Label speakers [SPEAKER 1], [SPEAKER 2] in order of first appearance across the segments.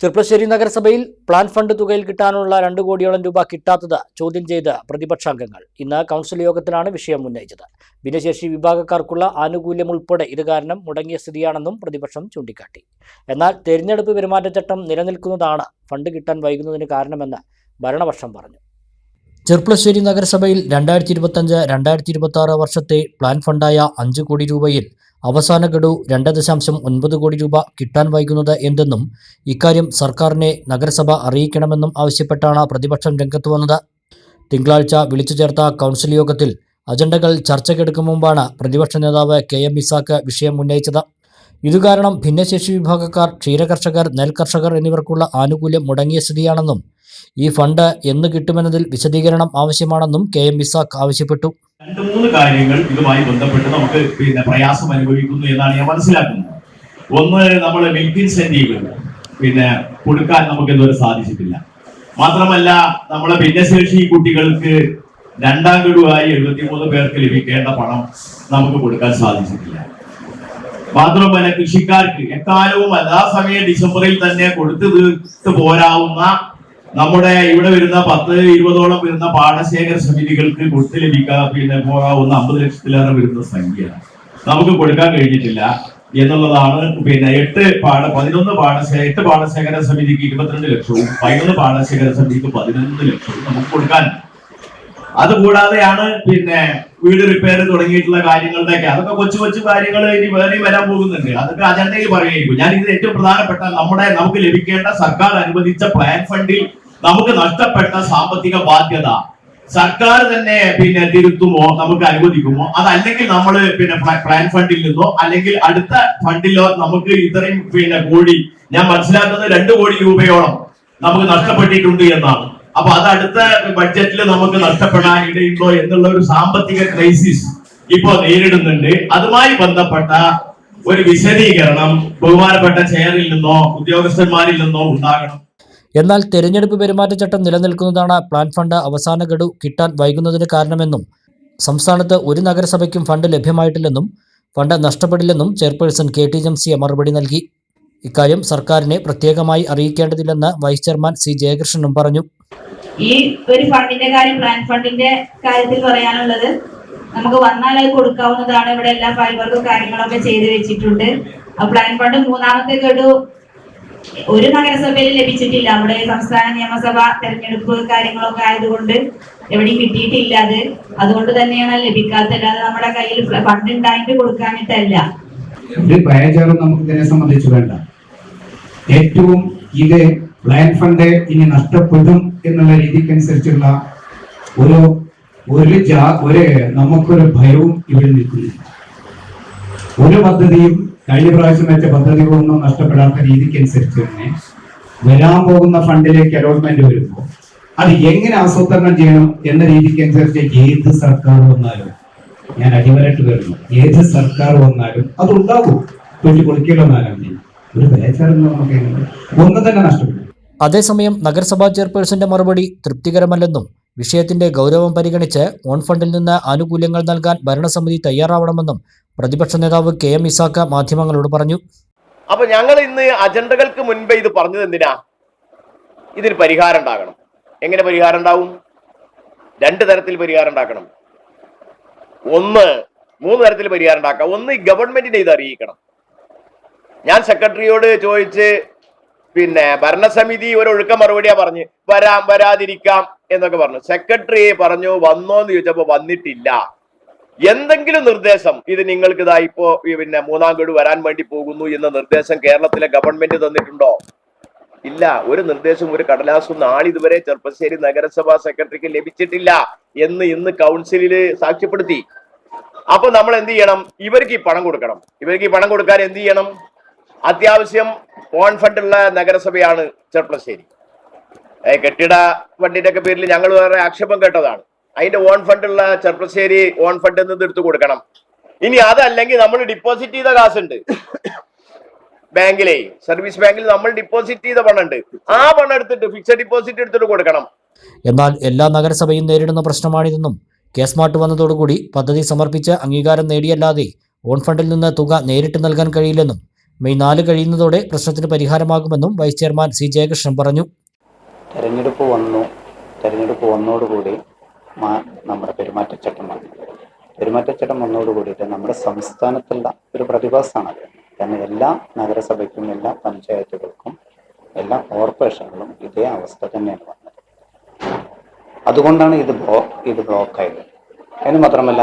[SPEAKER 1] ചെർപ്പളശ്ശേരി നഗരസഭയിൽ plan fund തുകയിൽ കിട്ടാനുള്ള 2 കോടിയോളം രൂപ കിട്ടാത്തത് ചോദ്യം ചെയ്ത് പ്രതിപക്ഷാംഗങ്ങൾ ഇന്ന് കൗൺസിൽ യോഗത്തിലാണ് വിഷയം ഉന്നയിച്ചത്. ഭിന്നശേഷി വിഭാഗക്കാർക്കുള്ള ആനുകൂല്യം ഉൾപ്പെടെ ഇത് കാരണം മുടങ്ങിയ സ്ഥിതിയാണെന്നും പ്രതിപക്ഷം ചൂണ്ടിക്കാട്ടി. എന്നാൽ തെരഞ്ഞെടുപ്പ് പെരുമാറ്റച്ചട്ടം നിലനിൽക്കുന്നതാണ് ഫണ്ട് കിട്ടാൻ വൈകുന്നതിന് കാരണമെന്ന് ഭരണപക്ഷം പറഞ്ഞു. ചെർപ്പളശ്ശേരി നഗരസഭയിൽ 2025-2026 വർഷത്തെ പ്ലാൻ ഫണ്ടായ 5 കോടി രൂപയിൽ അവസാന ഗഡു 2.9 കോടി രൂപ കിട്ടാൻ വൈകുന്നത് എന്തെന്നും ഇക്കാര്യം സർക്കാരിനെ നഗരസഭ അറിയിക്കണമെന്നും ആവശ്യപ്പെട്ടാണ് പ്രതിപക്ഷം രംഗത്ത് വന്നത്. തിങ്കളാഴ്ച വിളിച്ചു ചേർത്ത കൗൺസിൽ യോഗത്തിൽ അജണ്ടകൾ ചർച്ചയ്ക്കെടുക്കും മുമ്പാണ് പ്രതിപക്ഷ നേതാവ് KM ഇസാഖ് വിഷയം ഉന്നയിച്ചത്. ഇതുകാരണം ഭിന്നശേഷി വിഭാഗക്കാർ, ക്ഷീരകർഷകർ, നെൽകർഷകർ എന്നിവർക്കുള്ള ആനുകൂല്യം മുടങ്ങിയ സ്ഥിതിയാണെന്നും ഈ ഫണ്ട് എന്ന് കിട്ടുമെന്നതിൽ വിശദീകരണം ആവശ്യമാണെന്നും KM ഇസാഖ് ആവശ്യപ്പെട്ടു.
[SPEAKER 2] 2-3 കാര്യങ്ങൾ ഇതുമായി ബന്ധപ്പെട്ട് നമുക്ക് പ്രയാസം അനുഭവിക്കുന്നു എന്നാണ് ഞാൻ മനസ്സിലാക്കുന്നത്. ഒന്ന്, നമ്മൾ മിൽക്ക് ഇൻസെന്റീവ് കൊടുക്കാൻ നമുക്ക് ഇതുവരെ സാധിച്ചിട്ടില്ല. മാത്രമല്ല, നമ്മളെ ഭിന്നശേഷി കുട്ടികൾക്ക് 2ാം ഗഡുവായി 73 പേർക്ക് ലഭിക്കേണ്ട പണം നമുക്ക് കൊടുക്കാൻ സാധിച്ചിട്ടില്ല. മാത്രമല്ല, കൃഷിക്കാർക്ക് എക്കാലവും യഥാസമയം ഡിസംബറിൽ തന്നെ കൊടുത്തു തീർത്ത് പോരാവുന്ന നമ്മുടെ ഇവിടെ വരുന്ന 10-20ഓളം വരുന്ന പാടശേഖര സമിതികൾക്ക് കൊടുത്തു ലഭിക്കാൻ പോകാവുന്ന 50 ലക്ഷത്തിലേറെ വരുന്ന സംഖ്യ നമുക്ക് കൊടുക്കാൻ കഴിഞ്ഞിട്ടില്ല എന്നുള്ളതാണ്. 8 പാടശേഖര സമിതിക്ക് 22 ലക്ഷവും 11 പാടശേഖര സമിതിക്ക് 11 ലക്ഷവും നമുക്ക് കൊടുക്കാൻ. അതുകൂടാതെയാണ് വീട് റിപ്പയർ തുടങ്ങിയിട്ടുള്ള കാര്യങ്ങളുടെയൊക്കെ, അതൊക്കെ കൊച്ചു കാര്യങ്ങൾ ഇനി വേറെ വരാൻ പോകുന്നുണ്ട്. അതൊക്കെ അജണ്ടയിൽ പറയുകയും ഞാൻ ഇത് ഏറ്റവും പ്രധാനപ്പെട്ട നമുക്ക് ലഭിക്കേണ്ട സർക്കാർ അനുവദിച്ച പ്ലാൻ ഫണ്ടിൽ നമുക്ക് നഷ്ടപ്പെട്ട സാമ്പത്തിക ബാധ്യത സർക്കാർ തന്നെ തിരുത്തുമോ, നമുക്ക് അനുവദിക്കുമോ, അതല്ലെങ്കിൽ നമ്മൾ പ്ലാൻ ഫണ്ടിൽ നിന്നോ അല്ലെങ്കിൽ അടുത്ത ഫണ്ടിലോ നമുക്ക് ഇത്രയും കോടി, ഞാൻ മനസ്സിലാക്കുന്നത് 2 കോടി രൂപയോളം നമുക്ക് നഷ്ടപ്പെട്ടിട്ടുണ്ട് എന്നാണ്. അപ്പൊ അത് അടുത്ത ബഡ്ജറ്റിൽ നമുക്ക് നഷ്ടപ്പെടാൻ ഇടയുണ്ടോ എന്നുള്ള ഒരു സാമ്പത്തിക ക്രൈസിസ് ഇപ്പോ നേരിടുന്നുണ്ട്. അതുമായി ബന്ധപ്പെട്ട ഒരു വിശദീകരണം ബഹുമാനപ്പെട്ട ചെയറിൽ നിന്നോ ഉദ്യോഗസ്ഥന്മാരിൽ നിന്നോ ഉണ്ടാകണം.
[SPEAKER 1] എന്നാൽ തെരഞ്ഞെടുപ്പ് പെരുമാറ്റച്ചട്ടം നിലനിൽക്കുന്നതാണ് പ്ലാൻ ഫണ്ട് അവസാന ഗഡു കിട്ടാൻ വൈകുന്നതിന് കാരണമെന്നും സംസ്ഥാനത്ത് ഒരു നഗരസഭയ്ക്കും ഫണ്ട് ലഭ്യമായിട്ടില്ലെന്നും ഫണ്ട് നഷ്ടപ്പെടില്ലെന്നും ചെയർപേഴ്സൺ KT ജംസിയ മറുപടി നൽകി. ഇക്കാര്യം സർക്കാരിനെ പ്രത്യേകമായി അറിയിക്കേണ്ടതില്ലെന്ന് വൈസ് ചെയർമാൻ C ജയകൃഷ്ണനും പറഞ്ഞു.
[SPEAKER 3] ഈ ഒരു ഫണ്ടിന്റെ കാര്യം, പ്ലാൻ ഫണ്ടിന്റെ കാര്യത്തിൽ പറയാനുള്ളത്, നമുക്ക് വന്നാൽ അത് കൊടുക്കാവുന്നതാണ്. ഇവിടെ എല്ലാ ഫയൽ വർക്കും കാര്യങ്ങളൊക്കെ ചെയ്തു വെച്ചിട്ടുണ്ട്. പ്ലാൻ ഫണ്ട് 3ാമത്തെ ഗഡു ഒരു നഗരസഭയിൽ ലഭിച്ചിട്ടില്ല. നമ്മുടെ സംസ്ഥാന നിയമസഭ തെരഞ്ഞെടുപ്പ് കാര്യങ്ങളൊക്കെ ആയതുകൊണ്ട് എവിടെയും കിട്ടിയിട്ടില്ല. അതുകൊണ്ട് തന്നെയാണ് ലഭിക്കാത്തത്. അത് നമ്മുടെ കയ്യിൽ ഫണ്ട് ഉണ്ടായിട്ട് കൊടുക്കാനിട്ടല്ല.
[SPEAKER 4] നമുക്ക് ഇതിനെ സംബന്ധിച്ച് വേണ്ട. ഏറ്റവും ഇത് പ്ലാൻ ഫണ്ട് ഇനി നഷ്ടപ്പെടും എന്നുള്ള രീതിക്കനുസരിച്ചുള്ള നമുക്കൊരു ഭയവും ഇവിടെ നിൽക്കുന്നില്ല. ഒരു പദ്ധതിയും കഴിഞ്ഞ പ്രാവശ്യം വെച്ച പദ്ധതികളൊന്നും നഷ്ടപ്പെടാത്ത രീതിക്കനുസരിച്ച് തന്നെ വരാൻ പോകുന്ന ഫണ്ടിലേക്ക് അലോട്ട്മെന്റ് വരുമ്പോൾ അത് എങ്ങനെ ആസൂത്രണം ചെയ്യണം എന്ന രീതിക്കനുസരിച്ച് ഏത് സർക്കാർ വന്നാലും, ഞാൻ അടിവരട്ട് വരുന്നു, ഏത് സർക്കാർ വന്നാലും അതുണ്ടാകും. പൊളിക്കലൊന്നാലും ഒരു ബേജാറെന്ന് നമുക്ക് ഒന്ന് തന്നെ നഷ്ടപ്പെടും.
[SPEAKER 1] അതേസമയം നഗരസഭാ ചെയർപേഴ്സന്റെ മറുപടി തൃപ്തികരമല്ലെന്നും വിഷയത്തിന്റെ ഗൗരവം പരിഗണിച്ച് ഓൺ ഫണ്ടിൽ നിന്ന് ആനുകൂല്യങ്ങൾ നൽകാൻ ഭരണസമിതി തയ്യാറാവണമെന്നും പ്രതിപക്ഷ നേതാവ് KM ഇസാഖ് മാധ്യമങ്ങളോട് പറഞ്ഞു.
[SPEAKER 2] അപ്പൊ ഞങ്ങൾ ഇന്ന് അജണ്ടകൾക്ക് മുൻപേ ഇത് പറഞ്ഞത് എന്തിനാ? ഇതിന് പരിഹാരം ഉണ്ടാകണം. എങ്ങനെ പരിഹാരം ഉണ്ടാവും? 2 തരത്തിൽ പരിഹാരം ഉണ്ടാക്കണം. 3 തരത്തിൽ പരിഹാരം ഉണ്ടാക്കാം. ഒന്ന്, ഗവൺമെന്റിനെ ഇത് അറിയിക്കണം. ഞാൻ സെക്രട്ടറിയോട് ചോദിച്ച് ഭരണസമിതി ഒരു ഒഴുക്ക മറുപടിയാ പറഞ്ഞു, വരാതിരിക്കാം എന്നൊക്കെ പറഞ്ഞു. സെക്രട്ടറി പറഞ്ഞു വന്നോന്ന് ചോദിച്ചപ്പോ വന്നിട്ടില്ല. എന്തെങ്കിലും നിർദ്ദേശം, ഇത് നിങ്ങൾക്ക് ഇതാ ഇപ്പോ 3ാം ഗഡു വരാൻ വേണ്ടി പോകുന്നു എന്ന നിർദ്ദേശം കേരളത്തിലെ ഗവൺമെന്റ് തന്നിട്ടുണ്ടോ? ഇല്ല. ഒരു നിർദ്ദേശം, ഒരു കടലാസും നാളിതുവരെ ചെർപ്പശ്ശേരി നഗരസഭാ സെക്രട്ടറിക്ക് ലഭിച്ചിട്ടില്ല എന്ന് ഇന്ന് കൗൺസിലിൽ സാക്ഷ്യപ്പെടുത്തി. അപ്പൊ നമ്മൾ എന്ത് ചെയ്യണം? ഇവർക്ക് ഈ പണം കൊടുക്കണം. ഇവർക്ക് ഈ പണം കൊടുക്കാൻ എന്ത് ചെയ്യണം? അത്യാവശ്യം ഓൺ ഫണ്ടുള്ള നഗരസഭയാണ് ചെർപ്പശ്ശേരി. കെട്ടിട ഫണ്ടിന്റെ ഒക്കെ പേരിൽ ഞങ്ങൾ വേറെ ആക്ഷേപം കേട്ടതാണ്. അതിന്റെ ഓൺ ഫണ്ടുള്ള ചെർപ്പശ്ശേരി ഓൺ ഫണ്ട് നിന്ന് എടുത്തു കൊടുക്കണം. ഇനി അതല്ലെങ്കിൽ നമ്മൾ ഡിപ്പോസിറ്റ് ചെയ്ത കാശുണ്ട് ബാങ്കിലെ, സർവീസ് ബാങ്കിൽ നമ്മൾ ഡിപ്പോസിറ്റ് ചെയ്ത പണമുണ്ട്, ആ പണം എടുത്തിട്ട് ഫിക്സഡ് ഡിപ്പോസിറ്റ് എടുത്തിട്ട് കൊടുക്കണം.
[SPEAKER 1] എന്നാൽ എല്ലാ നഗരസഭയും നേരിടുന്ന പ്രശ്നമാണിതെന്നും കെ-സ്മാർട്ട് വന്നതോടുകൂടി പദ്ധതി സമർപ്പിച്ച് അംഗീകാരം നേടിയല്ലാതെ ഓൺ ഫണ്ടിൽ നിന്ന് തുക നേരിട്ട് നൽകാൻ കഴിയില്ലെന്നും മെയ് 4 കഴിയുന്നതോടെ പ്രശ്നത്തിന് പരിഹാരമാകുമെന്നും വൈസ് ചെയർമാൻ സി ജയകൃഷ്ണൻ പറഞ്ഞു.
[SPEAKER 5] തെരഞ്ഞെടുപ്പ് വന്നതോടുകൂടി നമ്മുടെ പെരുമാറ്റച്ചട്ടം വന്നതോടുകൂടിയിട്ട് നമ്മുടെ സംസ്ഥാനത്തുള്ള ഒരു പ്രതിഭാസമാണത്. കാരണം എല്ലാ നഗരസഭയ്ക്കും എല്ലാ പഞ്ചായത്തുകൾക്കും എല്ലാ കോർപ്പറേഷനുകളും ഇതേ അവസ്ഥ തന്നെയാണ് വന്നത്. അതുകൊണ്ടാണ് ഇത് ബ്ലോക്കായത്. എന്ന് മാത്രമല്ല,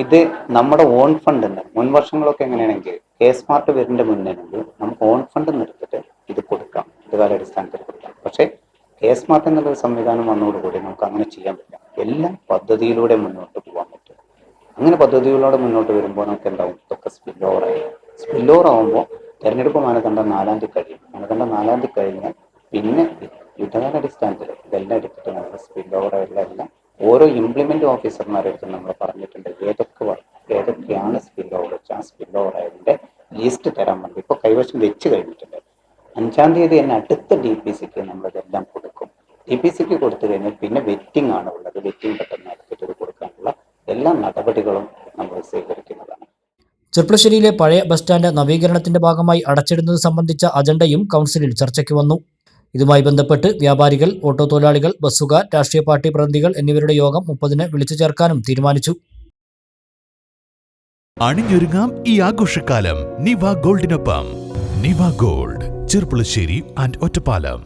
[SPEAKER 5] ഇത് നമ്മുടെ ഓൺ ഫണ്ട് മുൻ വർഷങ്ങളൊക്കെ എങ്ങനെയാണെങ്കിൽ സ്മാർട്ട് വരുന്നതിന്റെ മുന്നെങ്കിൽ നമുക്ക് ഓൺ ഫണ്ട് എടുത്തിട്ട് ഇത് കൊടുക്കാം, ഇത് കാലാടിസ്ഥാനത്തിൽ കൊടുക്കാം. പക്ഷേ സ്മാർട്ട് എന്നുള്ളൊരു സംവിധാനം വന്നതോടുകൂടി നമുക്ക് അങ്ങനെ ചെയ്യാൻ പറ്റില്ല. എല്ലാം പദ്ധതിയിലൂടെ മുന്നോട്ട് പോകാൻ പറ്റും. അങ്ങനെ പദ്ധതികളിലൂടെ മുന്നോട്ട് വരുമ്പോൾ നമുക്ക് എന്താവും, ഇതൊക്കെ സ്പിൽ ഓവർ ആകുമ്പോൾ തെരഞ്ഞെടുപ്പ് മാനദണ്ഡം 4 തീയതി കഴിയും. മാനദണ്ഡം 4 തീയതി കഴിഞ്ഞാൽ പിന്നെ യുദ്ധകാലാടിസ്ഥാനത്തിൽ ഇതെല്ലാം എടുത്തിട്ട് നമ്മൾ സ്പിൽ ഓവർ എല്ലാം ഓരോ ഇംപ്ലിമെന്റ് ഓഫീസർമാരെടുത്ത് നമ്മൾ പറഞ്ഞിട്ടുണ്ട് ഏതൊക്കെയാണ് സ്പിൽ ഓവർ വെച്ച് ആ സ്പിൽ ഓവർ ആയതിന്റെ ലിസ്റ്റ് തരാൻ വേണ്ടി ഇപ്പോൾ കൈവശം വെച്ച് കഴിഞ്ഞിട്ടുണ്ട്. 5-ാം തീയതി തന്നെ അടുത്ത DPCക്ക് നമ്മളിതെല്ലാം കൊടുക്കും. DPCക്ക് കൊടുത്തു കഴിഞ്ഞാൽ പിന്നെ വെറ്റിംഗ് ആണ് ഉള്ളത്. വെറ്റിംഗ് പെട്ടെന്ന് നടത്തിയിട്ട് കൊടുക്കാനുള്ള എല്ലാ നടപടികളും നമ്മൾ സ്വീകരിക്കുന്നതാണ്.
[SPEAKER 1] ചെർപ്പളശ്ശേരിയിലെ പഴയ ബസ് സ്റ്റാൻഡ് നവീകരണത്തിന്റെ ഭാഗമായി അടച്ചിടുന്നത് സംബന്ധിച്ച അജണ്ടയും കൗൺസിലിൽ ചർച്ചയ്ക്ക് വന്നു. ഇതുമായി ബന്ധപ്പെട്ട് വ്യാപാരികൾ, ഓട്ടോ തൊഴിലാളികൾ, ബസ്സുകാർ, രാഷ്ട്രീയ പാർട്ടി പ്രതിനിധികൾ എന്നിവരുടെ യോഗം 30-ന് വിളിച്ചു ചേർക്കാനും തീരുമാനിച്ചു.
[SPEAKER 6] അണിഞ്ഞൊരുങ്ങാം ഈ ആഘോഷക്കാലം നിവ ഗോൾഡിനൊപ്പം. നിവ ഗോൾഡ്, ചെർപ്പളശ്ശേരി ആൻഡ് ഒറ്റപ്പാലം.